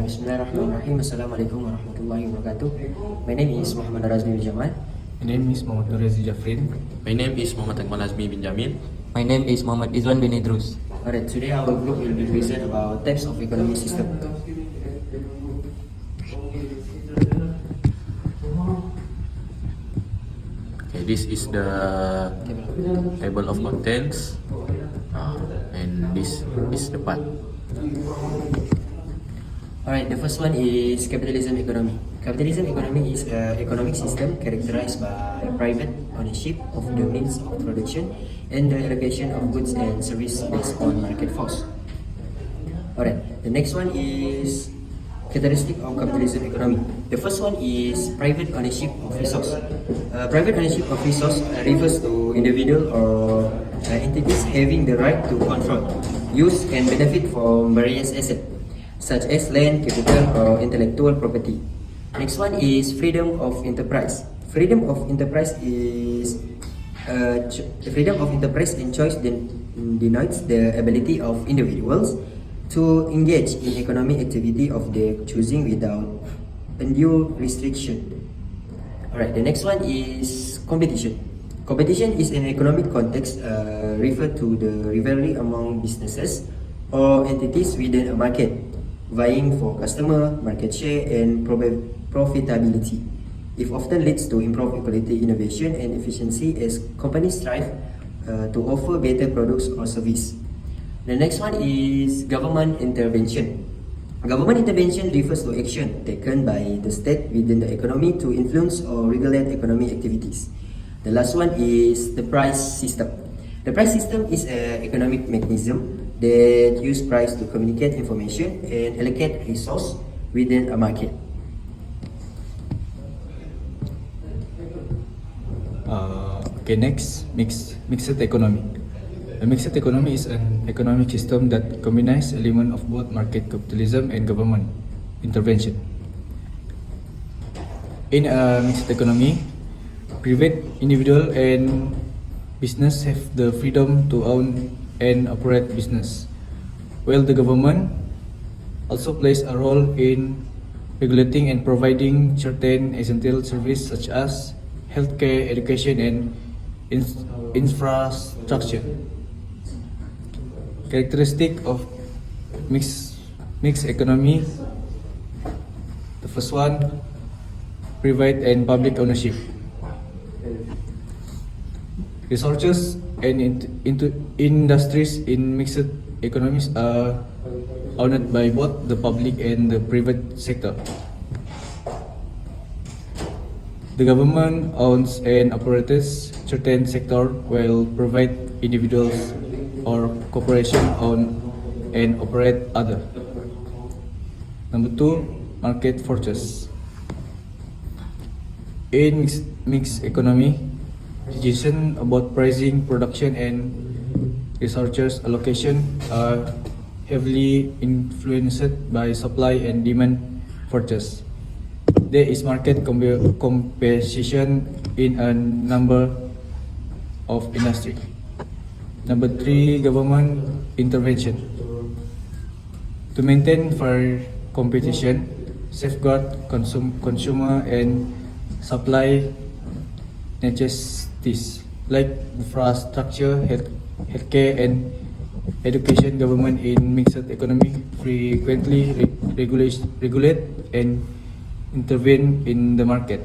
Bismillahirrahmanirrahim. Assalamualaikum warahmatullahi wabarakatuh. My name is Muhammad Razmi bin Jamal. My name is Muhammad Nurezi Jafrin. My name is Muhammad Akmal Azmi bin Jamil. My name is Muhammad Izwan bin Idrus. Alright, today our group will be present about types of economic system. Okay, this is the table of contents, and this is the part. Alright, the first one is capitalism economy. Capitalism economy is an economic system characterized by private ownership of the means of production and the allocation of goods and services based on market force. Alright, the next one is characteristic of capitalism economy. The first one is private ownership of resource. Private ownership of resource refers to individual or entities having the right to control, use and benefit from various assets, such as land, capital, or intellectual property. Next one is freedom of enterprise. Freedom of enterprise is freedom of enterprise and choice denotes the ability of individuals to engage in economic activity of their choosing without undue restriction. Alright, the next one is competition. Competition is an economic context refer to the rivalry among businesses or entities within a market, vying for customer, market share, and profitability. It often leads to improved quality, innovation, and efficiency as companies strive to offer better products or service. The next one is government intervention. Government intervention refers to action taken by the state within the economy to influence or regulate economic activities. The last one is the price system. The price system is an economic mechanism that use price to communicate information and allocate resource within a market. Okay, next, mixed economy. A mixed economy is an economic system that combines elements of both market capitalism and government intervention. In a mixed economy, private individual and business have the freedom to own and operate business, while the government also plays a role in regulating and providing certain essential services such as healthcare, education, and infrastructure. Characteristic of mixed economy. The first one, private and public ownership. Resources and into industries in mixed economies are owned by both the public and the private sector. The government owns and operates certain sector while private individuals or corporation own and operate other. Number two, market forces. In mixed economy, decisions about pricing, production, and resources allocation are heavily influenced by supply and demand forces. There is market competition in a number of industries. Number three, government intervention. To maintain fair competition, safeguard consumer and supply necessities like infrastructure, healthcare, and education. Government in mixed economy frequently regulate and intervene in the market.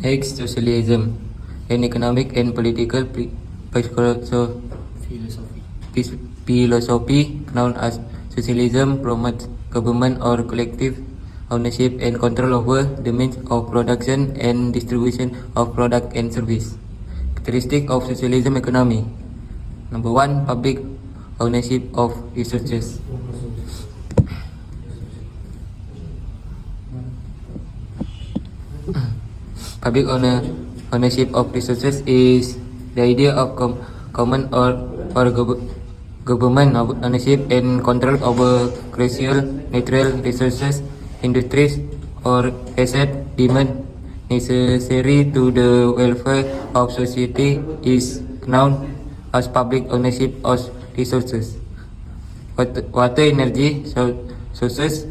Next, socialism, an economic and political philosophy known as socialism promotes government or collective ownership and control over the means of production and distribution of product and service. Characteristic of socialism economy. Number one, public ownership of resources. Public ownership of resources is the idea of common or government ownership and control over crucial natural resources, industries, or assets deemed necessary to the welfare of society is known as public ownership of resources. Water energy sources,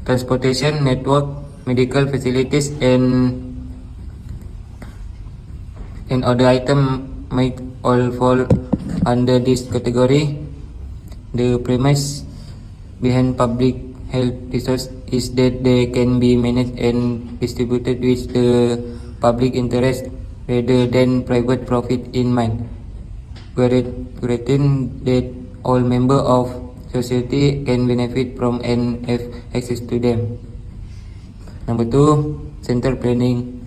transportation network, medical facilities, and other items might all fall under this category. The premise behind public health resource is that they can be managed and distributed with the public interest rather than private profit in mind, guaranteeing that all members of society can benefit from and have access to them. Number 2, Central Planning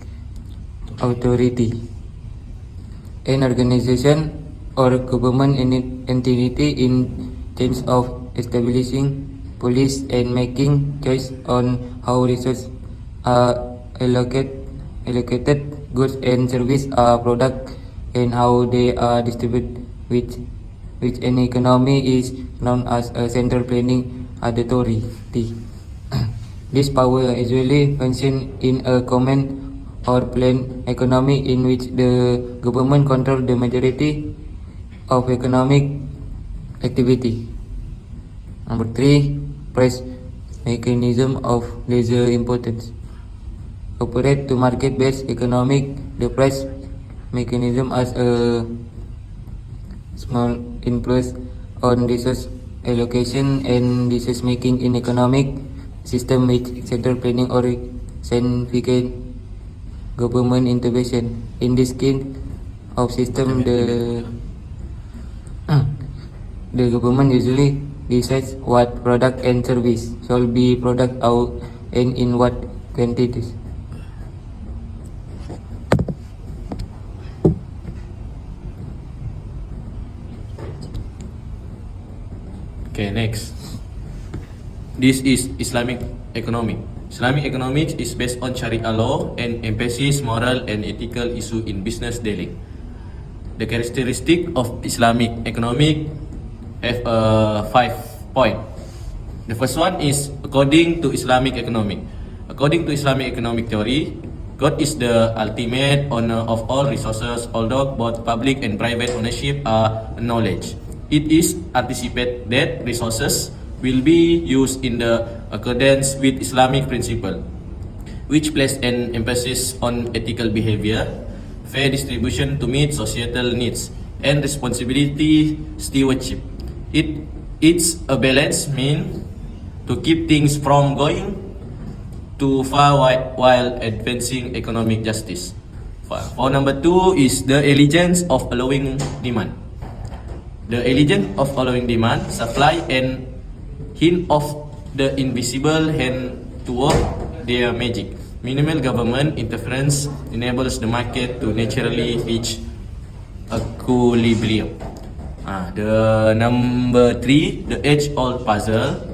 Authority. An organization or government entity in terms of establishing policy and making choice on how resources are allocated, goods and services are product, and how they are distributed, which an economy is known as a central planning authority. This power usually functions in a command or planned economy in which the government controls the majority of economic activity. Number 3, price mechanism of lesser importance. Operate to market-based economic, the price mechanism has a small influence on resource allocation and decision making in economic system with central planning or significant government intervention. In this kind of system, the government usually decides what product and service shall be product out and in what quantities. Okay, next. This is Islamic economic. Islamic economics is based on Sharia law and emphasizes moral and ethical issue in business dealing. The characteristic of Islamic economic have 5 points. The first one is according to Islamic economic. According to Islamic economic theory, God is the ultimate owner of all resources, although both public and private ownership are acknowledged. It is anticipated that resources will be used in the accordance with Islamic principle, which place an emphasis on ethical behavior, fair distribution to meet societal needs, and responsibility stewardship. It's a balanced mean to keep things from going too far while advancing economic justice. For number 2 is the allegiance of allowing demand. The allegiance of allowing demand, supply, and hint of the invisible hand to work their magic. Minimal government interference enables the market to naturally reach equilibrium. The number 3, the age-old puzzle.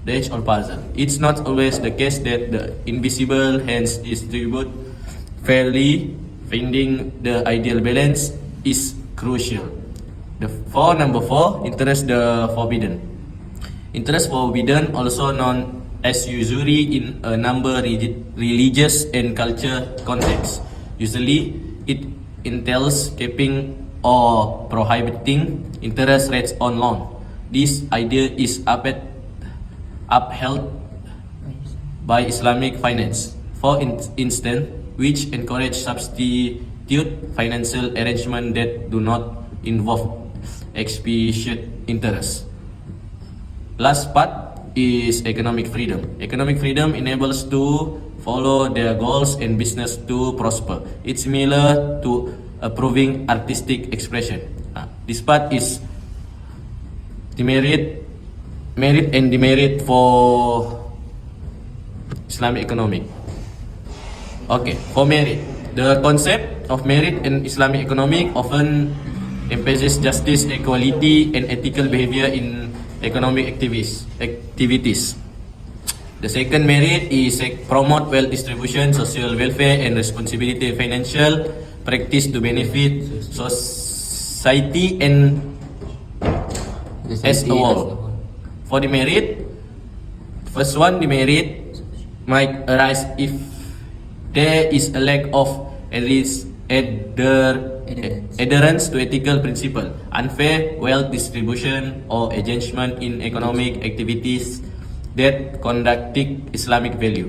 The age-old puzzle. It's not always the case that the invisible hands distribute fairly. Finding the ideal balance is crucial. Number 4, interest the forbidden. Interest forbidden, also known as usury in a number religious and culture contexts. Usually, it entails capping or prohibiting interest rates on loan. This idea is upheld by Islamic finance, for instance, which encourage substitute financial arrangements that do not involve explicit interest. Last part is economic freedom. Economic freedom enables to follow their goals and business to prosper. It's similar to approving artistic expression. This part is merit and demerit for Islamic economic. Okay, for merit, the concept of merit in Islamic economic often emphasizes justice, equality, and ethical behavior in economic activities. The second merit is promote wealth distribution, social welfare, and responsibility financial practice to benefit society and as a whole. For the merit, first one, the merit might arise if there is a lack of either adherence to ethical principle, unfair wealth distribution, or engagement in economic activities that contradict Islamic value.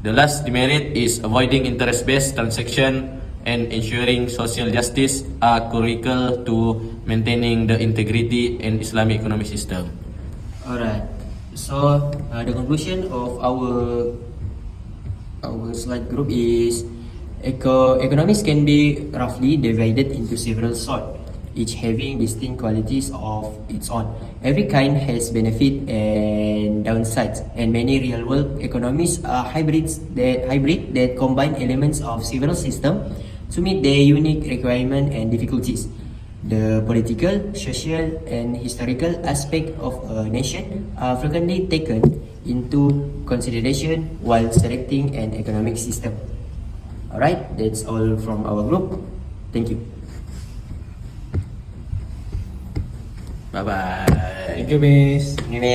The last demerit is avoiding interest-based transaction and ensuring social justice are critical to maintaining the integrity and Islamic economic system. Alright. So the conclusion of our slide group is economics can be roughly divided into several sorts, each having distinct qualities of its own. Every kind has benefit and downsides, and many real-world economies are hybrid that combine elements of several systems to meet their unique requirements and difficulties. The political, social, and historical aspect of a nation are frequently taken into consideration while selecting an economic system. Alright, that's all from our group. Thank you. Bye bye. Thank you, Miss. Amen.